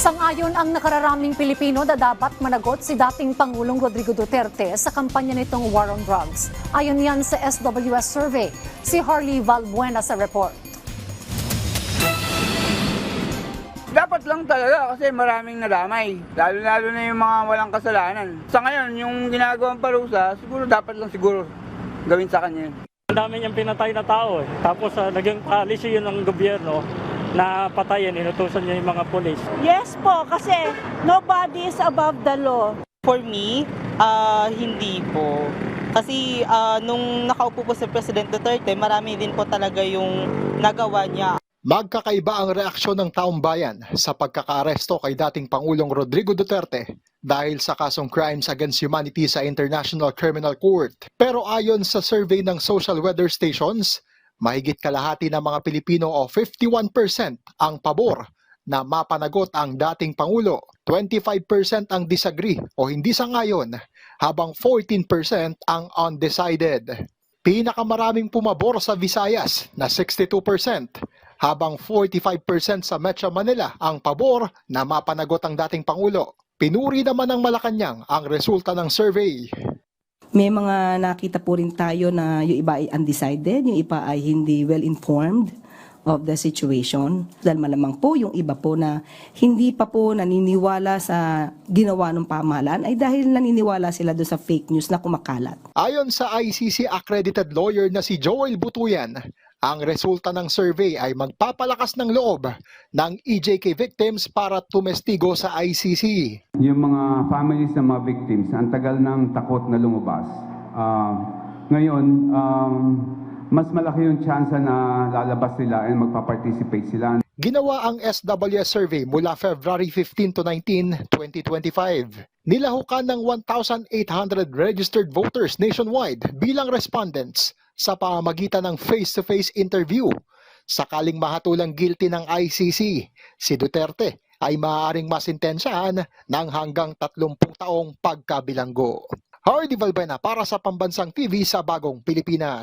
Sang-ayon ang nakararaming Pilipino na dapat managot si dating Pangulong Rodrigo Duterte sa kampanya nitong War on Drugs. Ayon yan sa SWS survey. Si Harley Valbuena sa report. Dapat lang talaga kasi maraming nadamay, lalo-lalo na yung mga walang kasalanan. Sa ngayon, yung ginagawang parusa, siguro dapat lang gawin sa kanya. Ang dami niyang pinatay na tao Tapos naging policy yun ng gobyerno na patayin, inutusan niya yung mga pulis. Yes po, kasi nobody is above the law. For me, hindi po. Kasi nung nakaupo po si President Duterte, marami din po talaga yung nagawa niya. Magkakaiba ang reaksyon ng taong bayan sa pagkakaaresto kay dating Pangulong Rodrigo Duterte dahil sa kasong Crimes Against Humanity sa International Criminal Court. Pero ayon sa survey ng social weather stations, mahigit kalahati ng mga Pilipino o 51% ang pabor na mapanagot ang dating Pangulo. 25% ang disagree o hindi sang-ayon, habang 14% ang undecided. Pinakamaraming pumabor sa Visayas na 62%, habang 45% sa Metro Manila ang pabor na mapanagot ang dating Pangulo. Pinuri naman ng Malacanang ang resulta ng survey. May mga nakita po rin tayo na yung iba ay undecided, yung iba ay hindi well-informed of the situation. Dahil malamang po yung iba po na hindi pa po naniniwala sa ginawa ng pamahalaan ay dahil naniniwala sila doon sa fake news na kumakalat. Ayon sa ICC accredited lawyer na si Joel Butuyan, ang resulta ng survey ay magpapalakas ng loob ng EJK victims para tumestigo sa ICC. Yung mga families ng mga victims, ang tagal ng takot na lumabas. Ngayon, mas malaki yung chance na lalabas sila and magpa-participate sila. Ginawa ang SWS survey mula February 15 to 19, 2025. Nilahukan ng 1,800 registered voters nationwide bilang respondents sa pamamagitan ng face-to-face interview. Sakaling mahatulang guilty ng ICC, si Duterte ay maaaring masintensyahan ng hanggang 30 taong pagkabilanggo. Hardy Valbuena para sa Pambansang TV sa Bagong Pilipinas.